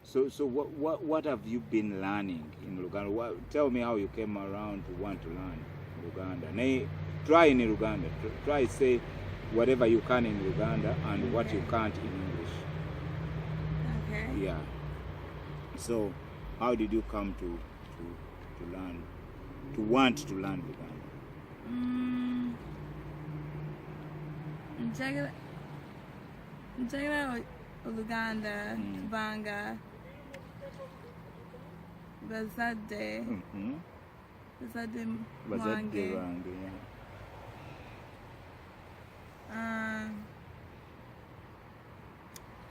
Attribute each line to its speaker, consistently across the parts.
Speaker 1: So what have you been learning in Luganda? Tell me how you came around to want to learn Luganda. Try in Luganda. Try say whatever you can in Luganda and what you can't in English.
Speaker 2: Okay.
Speaker 1: Yeah. So how did you come to learn, to want to learn Luganda?
Speaker 2: Njagala Luganda, Banga, Bazade, Bazade Mwange.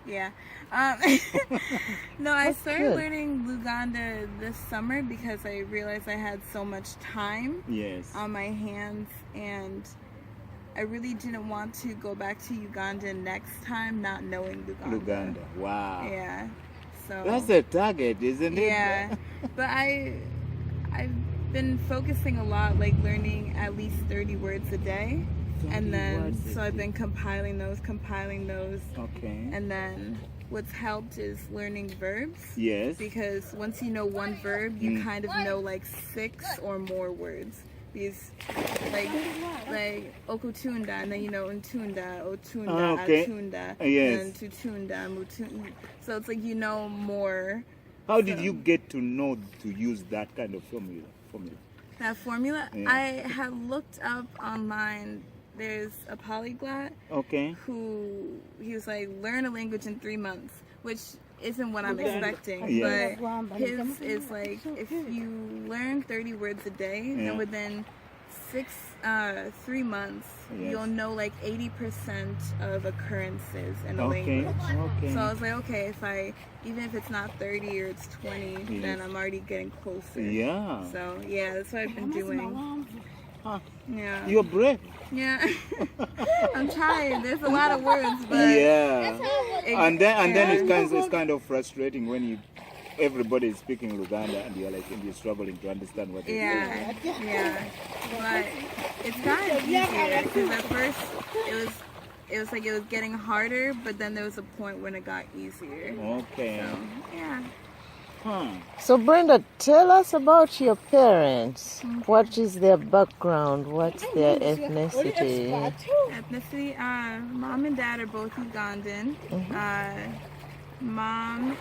Speaker 2: Yeah. No, I started learning Luganda this summer because I realized I had so much time on my hands, and I really didn't want to go back to Uganda next time not knowing Luganda.
Speaker 1: Wow.
Speaker 2: Yeah. So
Speaker 1: that's a target, isn't it?
Speaker 2: Yeah. But I've been focusing a lot, like learning at least 30 words a day. And then, so I've been compiling those.
Speaker 1: Okay.
Speaker 2: And then what's helped is learning verbs.
Speaker 1: Yes.
Speaker 2: Because once you know one verb, you kind of know like 6 or more words. These, like okutunda, and then you know untunda, otunda, atunda, and tutunda, mutunda. So it's like you know more.
Speaker 1: How did you get to know to use that kind of formula?
Speaker 2: That formula? Yeah. I had looked up online. There's a polyglot who he was like, learn a language in 3 months, which isn't what I'm expecting. But his is like, if you learn 30 words a day, then within 3 months, you'll know like 80% of occurrences in a language. So I was like, okay, even if it's not 30 or it's 20, then I'm already getting closer.
Speaker 1: Yeah.
Speaker 2: So yeah, that's what I've been doing. Yeah.
Speaker 1: You're brave.
Speaker 2: Yeah. I'm trying. There's a lot of words, but
Speaker 1: and then it's kind of frustrating when everybody is speaking Luganda and you're struggling to understand what they're saying.
Speaker 2: Yeah. But it's gotten easier because at first it was like it was getting harder, but then there was a point when it got easier.
Speaker 1: Okay.
Speaker 2: So, yeah.
Speaker 3: So Brenda, tell us about your parents. What is their background? What's their ethnicity?
Speaker 2: Mom and dad are both Ugandan. Mom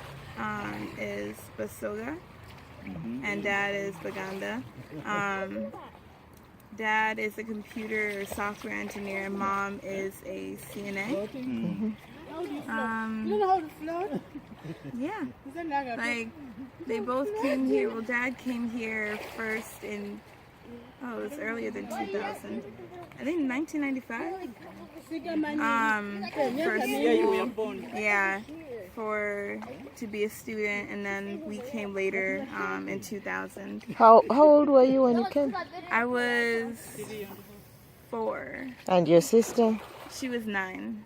Speaker 2: is Lusoga, and dad is Luganda. Dad is a computer or software engineer, and mom is a CNA. Yeah, like they both came here. Well, dad came here first in, it was earlier than 2000. I think 1995. To be a student, and then we came later in 2000.
Speaker 3: How old were you when you came?
Speaker 2: I was 4.
Speaker 3: And your sister?
Speaker 2: She was 9.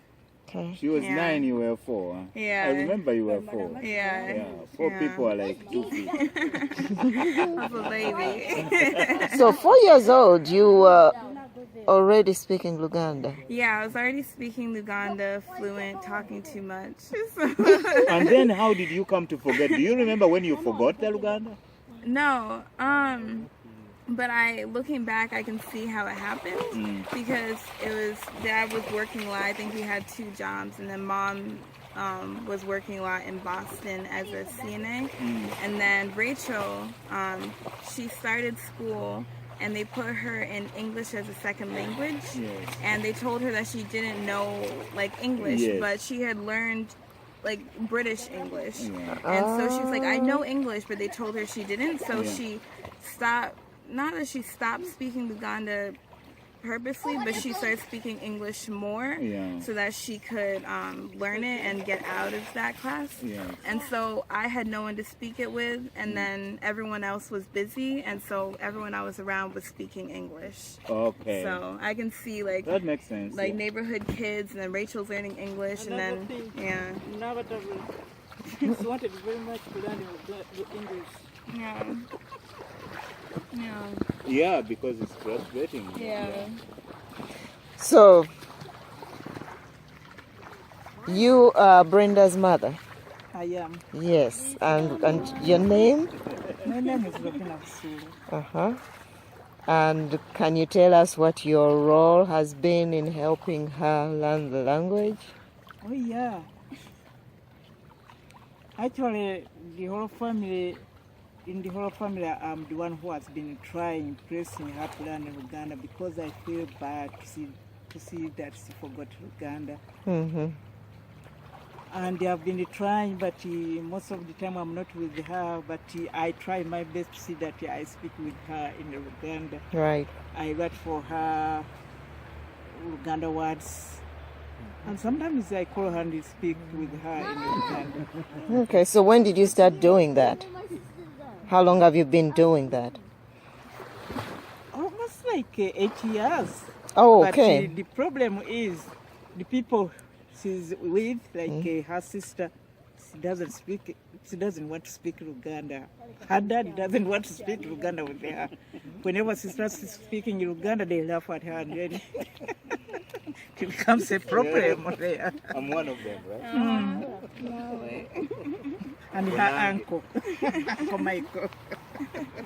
Speaker 3: Okay.
Speaker 1: She was 9, you were 4.
Speaker 2: Yeah.
Speaker 1: I remember you were 4.
Speaker 2: Yeah.
Speaker 1: 4 people are like 2 feet.
Speaker 2: I was a baby.
Speaker 3: So 4 years old, you were already speaking Luganda?
Speaker 2: Yeah, I was already speaking Luganda, fluent, talking too much.
Speaker 1: And then how did you come to forget? Do you remember when you forgot the Luganda?
Speaker 2: No. But looking back, I can see how it happened because dad was working a lot. I think he had 2 jobs, and then mom was working a lot in Boston as a CNA. And then Rachel, she started school, and they put her in English as a second language. And they told her that she didn't know like English, but she had learned like British English. And so she was like, I know English, but they told her she didn't. So she stopped. Not that she stopped speaking Luganda purposely, but she started speaking English more so that she could learn it and get out of that class. And so I had no one to speak it with, and then everyone else was busy, and so everyone I was around was speaking English.
Speaker 1: Okay.
Speaker 2: So I can see like
Speaker 1: that makes sense.
Speaker 2: Like neighborhood kids, and then Rachel's learning English, and then
Speaker 4: Kids wanted very much to learn English.
Speaker 1: Yeah, because it's frustrating.
Speaker 2: Yeah.
Speaker 3: So, you are Brenda's mother?
Speaker 4: I am.
Speaker 3: Yes, and your name?
Speaker 4: My name is Robina Busulu.
Speaker 3: Uh-huh. And can you tell us what your role has been in helping her learn the language?
Speaker 4: Oh, yeah. Actually, the whole family, I'm the one who has been trying, pressing her to learn Luganda because I feel bad to see that she forgot Luganda.
Speaker 3: Mm-hmm.
Speaker 4: And I've been trying, but most of the time I'm not with her, but I try my best to see that I speak with her in Luganda.
Speaker 3: Right.
Speaker 4: I write for her Luganda words. And sometimes I call her and speak with her in Luganda.
Speaker 3: Okay, so when did you start doing that? How long have you been doing that?
Speaker 4: Almost like 8 years.
Speaker 3: Oh, okay.
Speaker 4: But the problem is the people she's with, like her sister, she doesn't want to speak Luganda. Her dad doesn't want to speak Luganda with her. Whenever she starts speaking Luganda, they laugh at her and then it becomes a problem there.
Speaker 1: I'm one of them, right?
Speaker 4: And her uncle, Uncle Michael.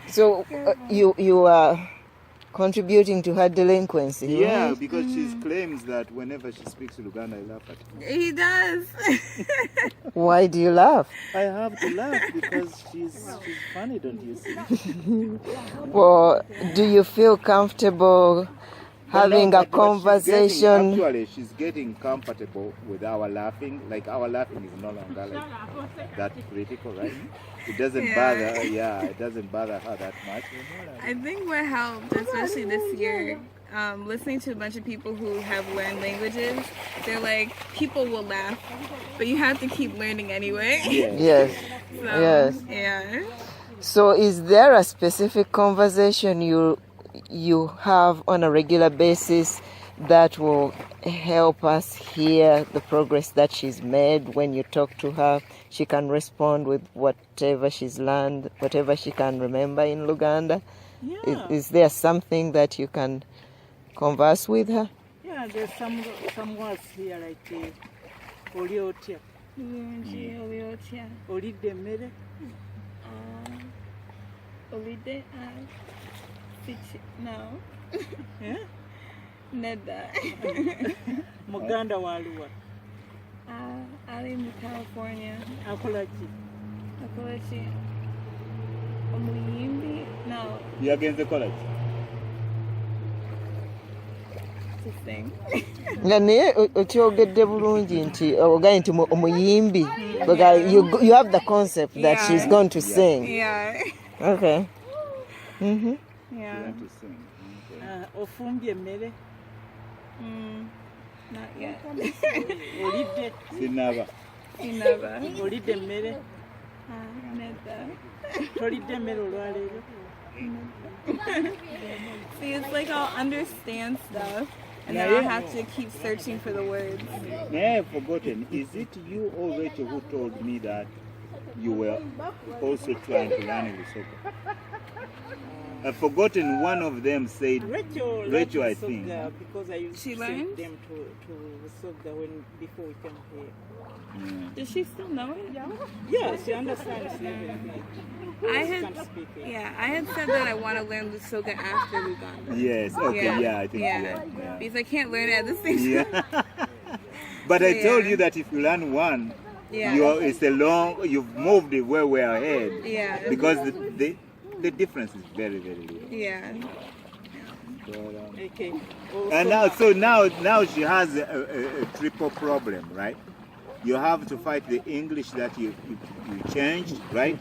Speaker 3: So you are contributing to her delinquency,
Speaker 1: Yeah,
Speaker 3: right?
Speaker 1: because she claims that whenever she speaks Luganda, I laugh at her.
Speaker 2: He does.
Speaker 3: Why do you laugh?
Speaker 1: I have to laugh because she's funny, don't you see?
Speaker 3: Well, do you feel comfortable having a conversation?
Speaker 1: She's getting comfortable with our laughing. Like our laughing is no longer like that critical, right? It doesn't bother. Yeah, it doesn't bother her that much.
Speaker 2: I think what helped, especially this year, listening to a bunch of people who have learned languages, they're like, people will laugh, but you have to keep learning anyway.
Speaker 3: Yes.
Speaker 2: So,
Speaker 3: Yes.
Speaker 2: Yeah.
Speaker 3: So is there a specific conversation you have on a regular basis that will help us hear the progress that she's made? When you talk to her, she can respond with whatever she's learned, whatever she can remember in Luganda.
Speaker 4: Yeah.
Speaker 3: Is there something that you can converse with her?
Speaker 4: Yeah, there's some words here like Oliotia. Olide mere.
Speaker 2: Olide, no.
Speaker 4: Yeah?
Speaker 2: Neda.
Speaker 4: Muganda waluwa.
Speaker 2: I live in California.
Speaker 4: Akolaki.
Speaker 2: Akolachi. Omuyimbi? No.
Speaker 1: You against the college?
Speaker 2: To sing.
Speaker 3: nga naye okyogedde bulungi nti ogaye nti omuyimbi, you have the concept that she's going to sing.
Speaker 2: Yeah.
Speaker 3: Okay. Mm-hmm.
Speaker 2: Yeah.
Speaker 1: To sing. Okay.
Speaker 4: Ofumbye mmere.
Speaker 2: Not yet.
Speaker 4: Olidde.
Speaker 1: Sinaba.
Speaker 2: Never.
Speaker 4: Olidde mmere.
Speaker 2: Neda.
Speaker 4: Tolidde mmere olwaleero.
Speaker 2: See, it's like I'll understand stuff, and then I'll have to keep searching for the words.
Speaker 1: May I have forgotten, is it you or Rachel who told me that you were also trying to learn Lusoga? I've forgotten, one of them said, Rachel, I think.
Speaker 4: Because I used
Speaker 2: She
Speaker 4: to
Speaker 2: learned?
Speaker 4: send them to Lusoga before we came here.
Speaker 1: Yeah.
Speaker 2: Does she still know it?
Speaker 4: Yeah, she understands everything.
Speaker 2: I
Speaker 4: Can't
Speaker 2: had,
Speaker 4: speak it.
Speaker 2: I had said that I want to learn Lusoga after Luganda.
Speaker 1: Yes, okay, yeah, I think yeah.
Speaker 2: Because I can't learn it at the same time.
Speaker 1: Yeah. But I told you that if you learn one, you've moved way ahead.
Speaker 2: Yeah.
Speaker 1: Because the difference is very, very little.
Speaker 2: Yeah.
Speaker 1: But,
Speaker 4: Okay.
Speaker 1: and now she has a triple problem, right? You have to fight the English that you changed, right?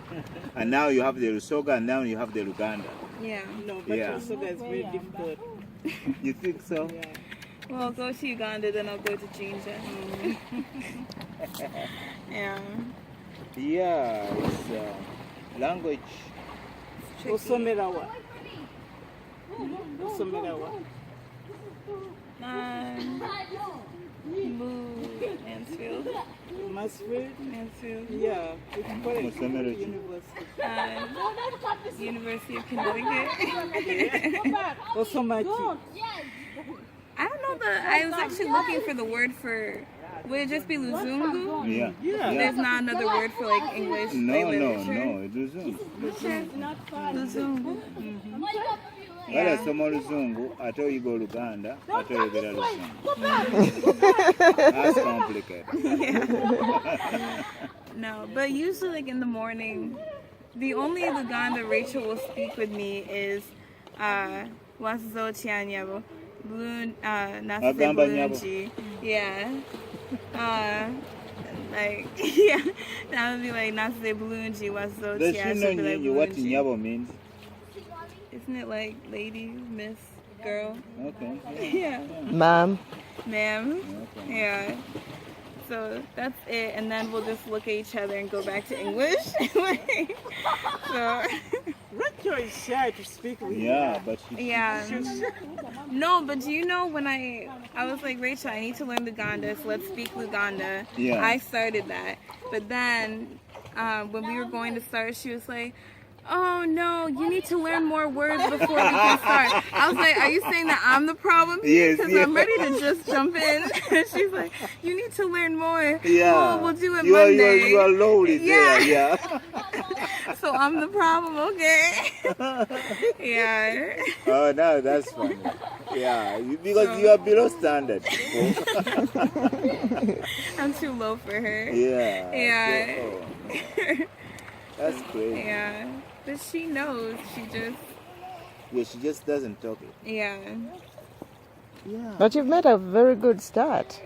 Speaker 1: And now you have the Lusoga, and now you have the Luganda.
Speaker 2: Yeah.
Speaker 4: No, but
Speaker 1: Yeah.
Speaker 4: Lusoga is very difficult.
Speaker 1: You think so?
Speaker 4: Yeah.
Speaker 2: Well, I'll go to Uganda, then I'll go to Jinja. Yeah.
Speaker 1: Yeah, it's language.
Speaker 4: Osomera wa? Osomera wa?
Speaker 2: Mansfield.
Speaker 4: Mansfield? Yeah. Which college?
Speaker 1: Osomera.
Speaker 4: University.
Speaker 2: University of Connecticut.
Speaker 4: Osomaki.
Speaker 2: I don't know I was actually looking for the word for Would it just be Luzungu?
Speaker 1: Yeah.
Speaker 2: There's not another word for like English
Speaker 1: No,
Speaker 2: like,
Speaker 1: no,
Speaker 2: literature?
Speaker 1: no. Luzungu.
Speaker 2: Luzungu.
Speaker 1: Wala soma Luzungu, ate oyiga Oluganda, ate oyogera Luzungu. That's complicated.
Speaker 2: No, but usually like in the morning, the only Luganda Rachel will speak with me is Wazo Chianyabo. Balloon, Nasa
Speaker 1: Agamba nyabo.
Speaker 2: Balloonji. Yeah. Like, yeah. That would be like Nasa Balloonji, Wazo
Speaker 1: Does she know
Speaker 2: Chianyabo.
Speaker 1: what nyabo means?
Speaker 2: Isn't it like lady, miss, girl?
Speaker 1: Okay.
Speaker 2: Yeah.
Speaker 3: Ma'am.
Speaker 2: Ma'am.
Speaker 1: Okay.
Speaker 2: Yeah. So that's it, and then we'll just look at each other and go back to English. So.
Speaker 4: Rachel is shy to speak with
Speaker 1: Yeah, but she,
Speaker 2: Yeah.
Speaker 4: She's shy.
Speaker 2: No, but do you know when I was like, Rachel, I need to learn Luganda, so let's speak Luganda.
Speaker 1: Yeah.
Speaker 2: I started that. But then when we were going to start, she was like, oh no, you need to learn more words before we can start. I was like, are you saying that I'm the problem?
Speaker 1: Yes,
Speaker 2: Because
Speaker 1: yes.
Speaker 2: I'm ready to just jump in. She's like, you need to learn more.
Speaker 1: Yeah.
Speaker 2: Oh, we'll do it
Speaker 1: you
Speaker 2: Monday.
Speaker 1: You are lowly there, yeah.
Speaker 2: So I'm the problem, okay? Yeah.
Speaker 1: Oh, no, that's funny. Yeah, because you are below standard.
Speaker 2: I'm too low for her.
Speaker 1: Yeah.
Speaker 2: Yeah.
Speaker 1: So, that's crazy.
Speaker 2: Yeah. But she knows.
Speaker 1: Yeah, she just doesn't talk it.
Speaker 2: Yeah.
Speaker 1: Yeah.
Speaker 3: But you've made a very good start.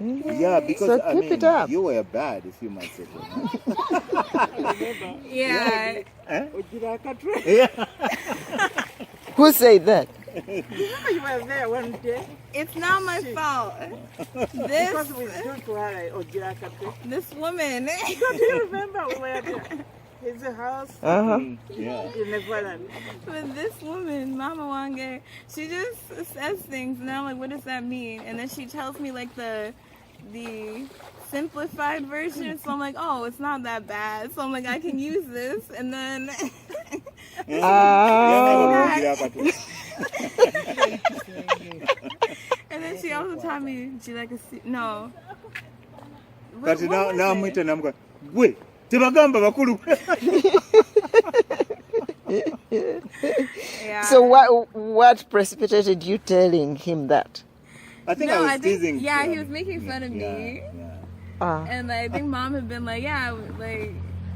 Speaker 1: Yeah, because
Speaker 3: So
Speaker 1: I
Speaker 3: keep
Speaker 1: mean,
Speaker 3: it up.
Speaker 1: you were bad, if you might say so.
Speaker 2: Yeah.
Speaker 1: Yeah.
Speaker 3: Who said that?
Speaker 4: You were there one day.
Speaker 2: It's not my fault.
Speaker 4: Because we don't
Speaker 2: This woman.
Speaker 4: Do you remember we were there? His house
Speaker 3: Uh-huh.
Speaker 1: Yeah.
Speaker 4: in the valley.
Speaker 2: But this woman, Mama Wange, she just says things, and I'm like, what does that mean? And then she tells me like the simplified version. So I'm like, oh, it's not that bad. So I'm like, I can use this. And then and then she also taught me, do you like a no? What
Speaker 1: Kati
Speaker 2: was
Speaker 1: na
Speaker 2: it?
Speaker 1: mwita namuka gwe tebagamba bakulu.
Speaker 2: Yeah.
Speaker 3: So what precipitated you telling him that?
Speaker 1: I think
Speaker 2: No,
Speaker 1: I was
Speaker 2: I think
Speaker 1: teasing.
Speaker 2: yeah, he was making fun of me.
Speaker 1: Yeah.
Speaker 3: Ah.
Speaker 2: And I think mom had been like, yeah, like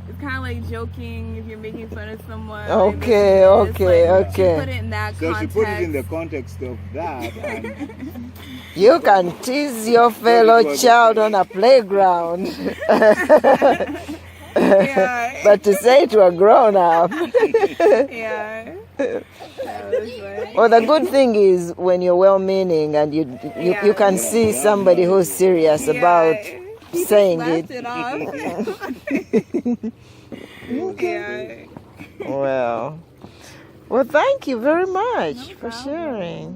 Speaker 2: it's kind of like joking if you're making fun of someone.
Speaker 3: Okay,
Speaker 2: It's
Speaker 3: okay,
Speaker 2: like,
Speaker 3: okay.
Speaker 2: She put it in that
Speaker 1: So
Speaker 2: context.
Speaker 1: she put it in the context of that, and
Speaker 3: You can tease your fellow child on a playground.
Speaker 2: Yeah.
Speaker 3: But to say it to a grown up.
Speaker 2: Yeah. That was funny.
Speaker 3: Well, the good thing is when you're well-meaning and you can see somebody who's serious about
Speaker 2: He
Speaker 3: saying
Speaker 2: laughed
Speaker 3: it.
Speaker 2: it off. Yeah.
Speaker 3: Well, thank you very much for sharing.